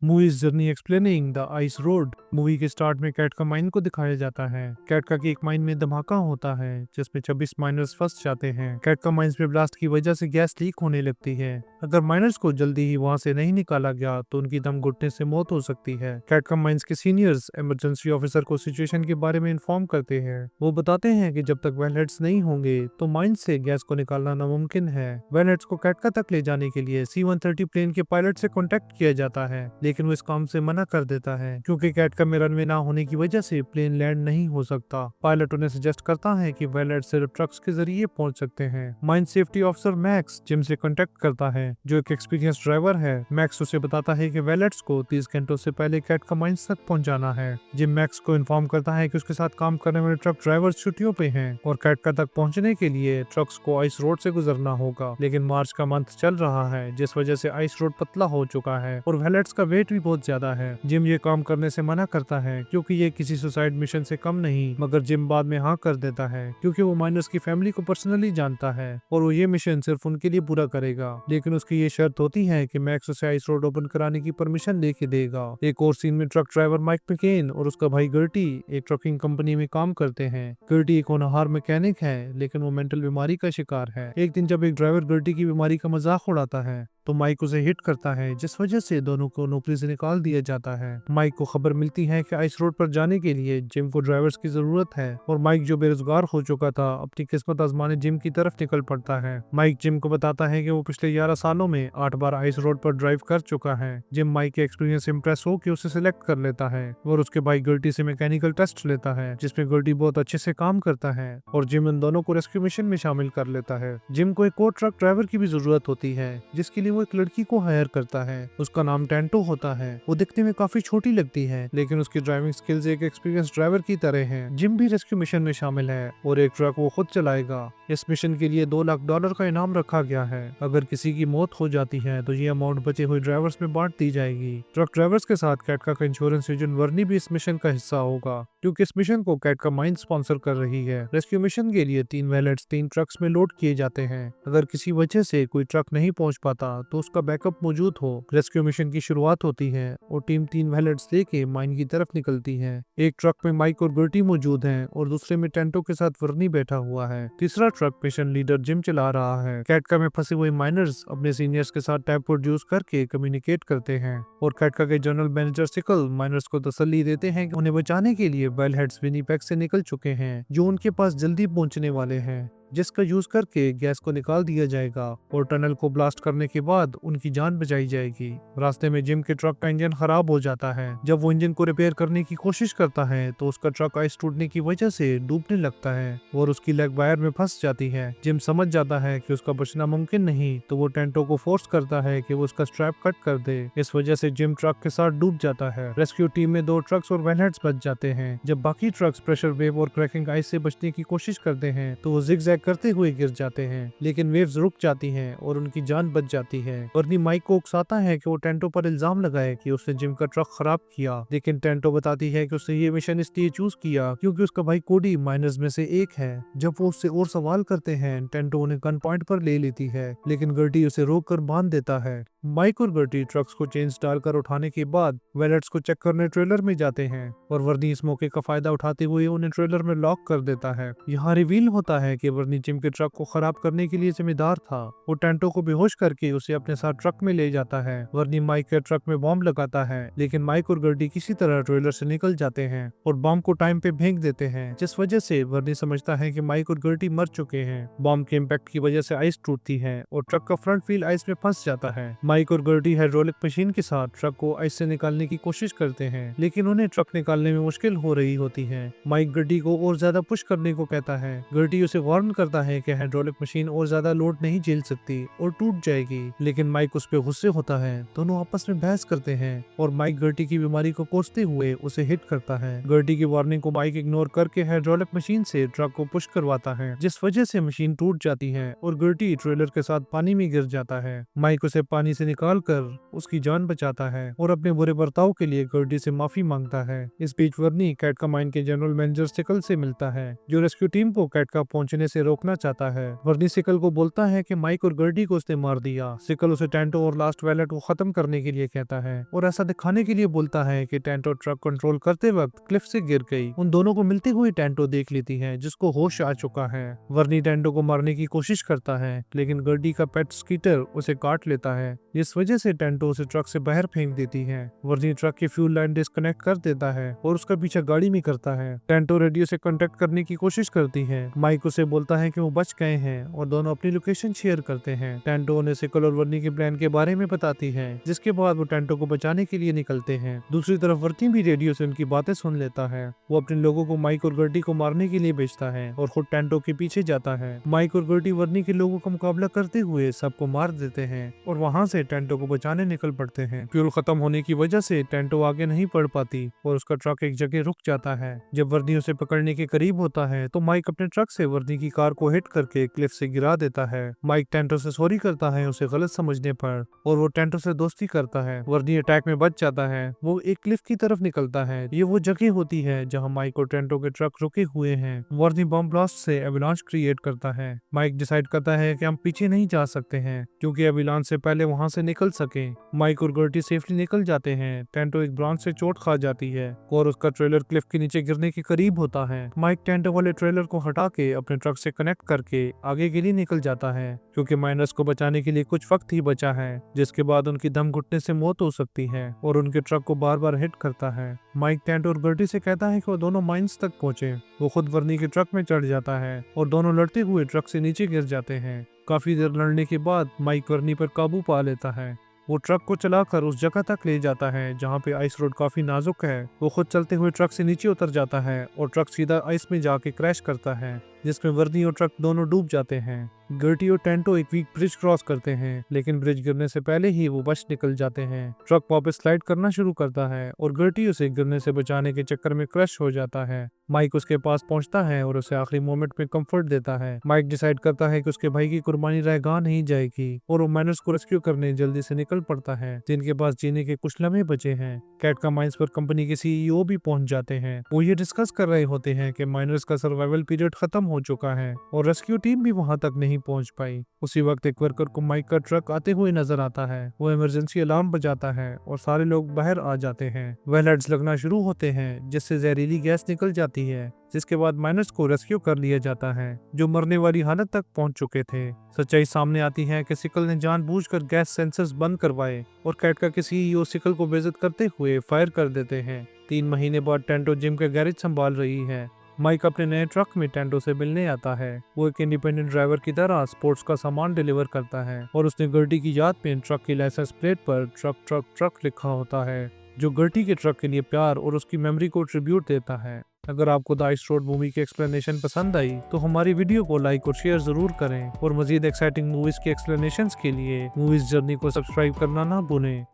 Movie journey explaining the ice road. Movie के start में cat का माइन को दिखाया जाता है। कैट का एक माइन में धमाका होता है जिसमें 26 माइनर्स फंस जाते हैं। कैट का माइंस में ब्लास्ट की वजह से गैस लीक होने लगती है। अगर माइनर्स को जल्दी ही वहां से नहीं निकाला गया तो उनकी दम घुटने से मौत हो सकती है। कैट का माइंस के सीनियर्स इमरजेंसी ऑफिसर को सिचुएशन के बारे में इन्फॉर्म करते हैं। वो बताते हैं कि जब तक वेलहेड्स नहीं होंगे तो माइंस से गैस को निकालना नामुमकिन है। वेलहेड्स को कैटका तक ले जाने के लिए C-130 प्लेन के पायलट से कॉन्टेक्ट किया जाता है, लेकिन वो इस काम से मना कर देता है क्योंकि कैटका में रनवे ना होने की वजह से प्लेन लैंड नहीं हो सकता। पायलट उन्हें सजेस्ट करता है कि वेलहेड्स सिर्फ ट्रक्स के जरिए पहुंच सकते हैं। Mine safety officer max gym से कॉन्टेक्ट करता है, जो एक एक्सपीरियंस ड्राइवर है। मैक्स उसे बताता है कि वेलहेड्स को 30 घंटों से पहले कैट का माइंस तक पहुंचाना है। जिम मैक्स को इन्फॉर्म करता है कि उसके साथ काम करने वाले ट्रक ड्राइवर छुट्टियों पे हैं और कैटका तक पहुंचने के लिए ट्रक्स को आइस रोड से गुजरना होगा। लेकिन मार्च का मंथ चल रहा है जिस वजह से आइस रोड पतला हो चुका है और वेलहेड्स का वेट भी बहुत ज्यादा है। जिम ये काम करने से मना करता है क्योंकि ये किसी सुसाइड मिशन से कम नहीं, मगर जिम बाद में हाँ कर देता है क्योंकि वो माइनर्स की फैमिली को पर्सनली जानता है और वो ये मिशन सिर्फ उनके लिए पूरा करेगा। लेकिन उसकी ये शर्त होती है कि मैक्स उसे आइस रोड ओपन कराने की परमिशन लेके देगा। एक और सीन में ट्रक ड्राइवर माइक मैकेन और उसका भाई गर्टी एक ट्रकिंग कंपनी में काम करते हैं। गर्टी एक होनहार मैकेनिक है लेकिन वो मेंटल बीमारी का शिकार है। एक दिन जब एक ड्राइवर गर्टी की बीमारी का मजाक उड़ाता है तो माइक उसे हिट करता है, जिस वजह से दोनों को नौकरी से निकाल दिया जाता है। माइक को खबर मिलती है कि आइस रोड पर जाने के लिए जिम को ड्राइवर्स की जरूरत है और माइक जो बेरोजगार हो चुका था अपनी किस्मत आजमाने जिम की तरफ निकल पड़ता है। माइक जिम को बताता है कि वो पिछले 11 सालों में 8 बार आइस रोड पर ड्राइव कर चुका है। जिम माइक के एक्सपीरियंस से इम्प्रेस हो कि उसे सिलेक्ट कर लेता है और उसके भाई गर्टी से मैकेनिकल टेस्ट लेता है जिसमें गर्टी बहुत अच्छे से काम करता है और जिम इन दोनों को रेस्क्यू मिशन में शामिल कर लेता है। जिम को एक और ट्रक ड्राइवर की भी जरूरत होती है जिसके लिए वो एक लड़की को हायर करता है। उसका नाम टेंटो होता है। वो दिखने में काफी छोटी लगती है लेकिन उसकी ड्राइविंग स्किल्स एक एक्सपीरियंस ड्राइवर की तरह हैं। जिम भी रेस्क्यू मिशन में शामिल है और एक ट्रक वो खुद चलाएगा। इस मिशन के लिए $2 लाख का इनाम रखा गया है। अगर किसी की मौत हो जाती है तो ये अमाउंट बचे हुए ड्राइवर्स में बांट दी जाएगी। ट्रक ड्राइवर्स के साथ कैटका का इंश्योरेंस एजेंट वर्नी भी इस मिशन का हिस्सा होगा क्योंकि इस मिशन को कैटका माइन स्पॉन्सर कर रही है। रेस्क्यू मिशन के लिए 3 वेलेट्स 3 ट्रक्स में लोड किए जाते हैं। अगर किसी वजह से कोई ट्रक नहीं पहुंच पाता तो उसका बैकअप मौजूद हो। रेस्क्यू मिशन की शुरुआत होती है और टीम 3 वेलेट्स लेके माइन की तरफ निकलती है। एक ट्रक में माइक और गर्टी मौजूद हैं और दूसरे में टेंटो के साथ वर्नी बैठा हुआ है। तीसरा ट्रक मिशन लीडर जिम चला रहा है। कैटका में फंसे हुए माइनर्स अपने सीनियर्स के साथ टैब प्रोड्यूस करके कम्युनिकेट करते हैं और कैटका के जनरल मैनेजर सिकल माइनर्स को तसल्ली देते हैं कि उन्हें बचाने के लिए वेलहेड्स विनीपेग से निकल चुके हैं जो उनके पास जल्दी पहुंचने वाले हैं, जिसका यूज करके गैस को निकाल दिया जाएगा और टनल को ब्लास्ट करने के बाद उनकी जान बचाई जाएगी। रास्ते में जिम के ट्रक का इंजन खराब हो जाता है। जब वो इंजन को रिपेयर करने की कोशिश करता है तो उसका ट्रक आइस टूटने की वजह से डूबने लगता है और उसकी लेग वायर में फंस जाती है। जिम समझ जाता है कि उसका बचना मुमकिन नहीं तो वो टेंटो को फोर्स करता है कि वो उसका स्ट्रैप कट कर दे। इस वजह से जिम ट्रक के साथ डूब जाता है। रेस्क्यू टीम में 2 ट्रक्स और वेलहेड्स बच जाते हैं। जब बाकी ट्रक्स प्रेशर वेव और क्रैकिंग आइस से बचने की कोशिश करते हैं तो वो जिगजैग करते हुए गिर जाते हैं, लेकिन वेव्स रुक जाती हैं और उनकी जान बच जाती है। वर्नी माइक को उकसाता है कि वो टेंटो पर इल्जाम लगाए कि उसने जिम का ट्रक खराब किया, लेकिन टेंटो बताती है कि उसने ये मिशन इसलिए चूज किया क्योंकि उसका भाई कोडी माइनर्स में से एक है। जब वो उससे और सवाल करते हैं टेंटो उन्हें गन पॉइंट पर ले लेती है, लेकिन गर्टी उसे रोक कर बांध देता है। माइक और गर्टी ट्रक्स को चेंज डालकर उठाने के बाद वेलेट्स को चेक करने ट्रेलर में जाते हैं और वर्नी इस मौके का फायदा उठाते हुए उन्हें ट्रेलर में लॉक कर देता है। यहाँ रिवील होता है कि वर्नी जिम के ट्रक को खराब करने के लिए जिम्मेदार था। वो टेंटो को बेहोश करके उसे अपने साथ ट्रक में ले जाता है। वर्नी माइक के ट्रक में बॉम्ब लगाता है, लेकिन माइक और गर्टी किसी तरह ट्रेलर से निकल जाते हैं और बॉम्ब को टाइम पे फेंक देते हैं, जिस वजह से वर्नी समझता है कि माइक और गर्टी मर चुके हैं। बॉम्ब के इम्पैक्ट की वजह से आइस टूटती है और ट्रक का फ्रंट व्हील आइस में फंस जाता है। माइक और गर्टी हाइड्रोलिक मशीन के साथ ट्रक को आइस से निकालने की कोशिश करते हैं, लेकिन उन्हें ट्रक निकालने में मुश्किल हो रही होती है। माइक गर्टी को और ज्यादा पुश करने को कहता है। गर्टी उसे वार्न करता है कि हाइड्रोलिक मशीन और ज्यादा लोड नहीं झेल सकती और टूट जाएगी, लेकिन माइक उस पर गुस्से होता है। दोनों आपस में बहस करते हैं और माइक गर्टी की बीमारी को कोसते हुए उसे हिट करता है। गर्टी की वार्निंग को माइक इग्नोर करके हाइड्रोलिक मशीन से ट्रक को पुश करवाता है, जिस वजह से मशीन टूट जाती है और गर्टी ट्रेलर के साथ पानी में गिर जाता है। माइक उसे पानी से से निकालकर उसकी जान बचाता है और अपने बुरे बर्ताव के लिए गर्डी से माफी मांगता है। इस बीच वर्नी कैट का माइन के जनरल मैनेजर सिकल से मिलता है, जो रेस्क्यू टीम को कैट का पहुंचने से रोकना चाहता है। वर्नी सिकल को बोलता है कि माइक और गर्डी को उसने मार दिया। सिकल उसे टेंटो और लास्ट वैलेट को खत्म करने के लिए कहता है और ऐसा दिखाने के लिए बोलता है कि टेंटो ट्रक कंट्रोल करते वक्त क्लिफ से गिर गई। उन दोनों को मिलते हुए टेंटो देख लेती है, जिसको होश आ चुका है। वर्नी टेंटो को मारने की कोशिश करता है, लेकिन गर्डी का पेट स्कीटर उसे काट लेता है, जिस वजह से टेंटो उसे ट्रक से बाहर फेंक देती है। वर्नी ट्रक की फ्यूल लाइन डिस्कनेक्ट कर देता है और उसका पीछा गाड़ी में करता है। टेंटो रेडियो से कांटेक्ट करने की कोशिश करती है। माइक उसे बोलता है कि वो बच गए हैं और दोनों अपनी लोकेशन शेयर करते हैं। टेंटो उन्हें सिकल और वर्नी के प्लान के बारे में बताती है, जिसके बाद वो टेंटो को बचाने के लिए निकलते हैं। दूसरी तरफ वर्नी भी रेडियो से उनकी बातें सुन लेता है। वो अपने लोगों को माइक और गर्डी को मारने के लिए भेजता है और खुद टेंटो के पीछे जाता है। माइक और गर्डी वर्नी के लोगों का मुकाबला करते हुए सबको मार देते हैं और वहाँ से टेंटो को बचाने निकल पड़ते हैं। फ्यूल खत्म होने की वजह से टेंटो आगे नहीं बढ़ पाती और उसका ट्रक एक जगह रुक जाता है। जब वर्नी उसे पकड़ने के करीब होता है तो माइक अपने ट्रक से वर्नी की कार को हिट करके क्लिफ से गिरा देता है। माइक टेंटो से सॉरी करता है उसे गलत समझने पर, और वो टेंटो से दोस्ती करता है। वर्नी अटैक में बच जाता है। वो एक क्लिफ की तरफ निकलता है। ये वो जगह होती है जहाँ माइक और टेंटो के ट्रक रुके हुए हैं। वर्नी बम ब्लास्ट से एविलांच क्रिएट करता है। माइक डिसाइड करता है कि हम पीछे नहीं जा सकते हैं, क्योंकि एविलांच से पहले वहाँ से निकल सके। माइक और गर्टी सेफली निकल जाते हैं। टेंटो एक ब्रांच से चोट खा जाती है और उसका ट्रेलर क्लिफ के नीचे गिरने के करीब होता है। माइक टेंटो वाले ट्रेलर को हटा के अपने ट्रक से कनेक्ट करके आगे के लिए निकल जाता है, क्योंकि माइनर्स को बचाने के लिए कुछ वक्त ही बचा है, जिसके बाद उनकी दम घुटने से मौत हो सकती है और उनके ट्रक को बार बार हिट करता है। माइक टेंटो और गर्टी से कहता है कि वो दोनों माइंस तक पहुंचे। वो खुद वर्नी के ट्रक में चढ़ जाता है और दोनों लड़ते हुए ट्रक से नीचे गिर जाते हैं। काफी देर लड़ने के बाद माइक वर्नी पर काबू पा लेता है। वो ट्रक को चलाकर उस जगह तक ले जाता है जहाँ पे आइस रोड काफी नाजुक है। वो खुद चलते हुए ट्रक से नीचे उतर जाता है और ट्रक सीधा आइस में जाके क्रैश करता है, जिसमें वर्नी और ट्रक दोनों डूब जाते हैं। गर्टी और टेंटो एक वीक ब्रिज क्रॉस करते हैं, लेकिन ब्रिज गिरने से पहले ही वो बच निकल जाते हैं। ट्रक वापस स्लाइड करना शुरू करता है और गर्टी उसे गिरने से बचाने के चक्कर में क्रैश हो जाता है। माइक उसके पास पहुंचता है और उसे आखिरी मोमेंट में कंफर्ट देता है। माइक डिसाइड करता है कि उसके भाई की कुर्बानी रह नहीं जाएगी और वो माइनर्स को रेस्क्यू करने जल्दी से निकल पड़ता है, जिनके पास जीने के कुछ लम्हे बचे हैं। कैट का माइंस पर कंपनी के सीईओ भी पहुंच जाते हैं। वो ये डिस्कस कर रहे होते हैं कि माइनर्स का सर्वाइवल पीरियड खत्म हो चुका है और रेस्क्यू टीम भी वहां तक नहीं पहुंच पाई। उसी वक्त एक वर्कर को माइक का ट्रक आते हुए नजर आता है। वो इमरजेंसी अलार्म बजाता है और सारे लोग बाहर आ जाते हैं। वेलहेड्स लगना शुरू होते हैं, जिससे जहरीली गैस निकल जाती है, जिसके बाद माइनर्स को रेस्क्यू कर लिया जाता है, जो मरने वाली हालत तक पहुंच चुके थे। सच्चाई सामने आती है कि सिकल ने जानबूझकर गैस सेंसर्स बंद करवाए और कैटका के सीईओ सिकल को बेइज्जत करते हुए फायर कर देते हैं। 3 महीने बाद टेंटो जिम का गैरेज संभाल रही है। माइक अपने नए ट्रक में टेंटो से मिलने आता है। वो एक इंडिपेंडेंट ड्राइवर की तरह स्पोर्ट्स का सामान डिलीवर करता है और उसने गर्टी की याद में ट्रक की लाइसेंस प्लेट पर ट्रक ट्रक ट्रक लिखा होता है, जो गर्टी के ट्रक के लिए प्यार और उसकी मेमोरी को ट्रिब्यूट देता है। अगर आपको द आइस रोड मूवी की एक्सप्लेनेशन पसंद आई तो हमारी वीडियो को लाइक और शेयर जरूर करें और मजीद एक्साइटिंग मूवीज की एक्सप्लेनेशंस के लिए मूवीज जर्नी को सब्सक्राइब करना ना भूलें।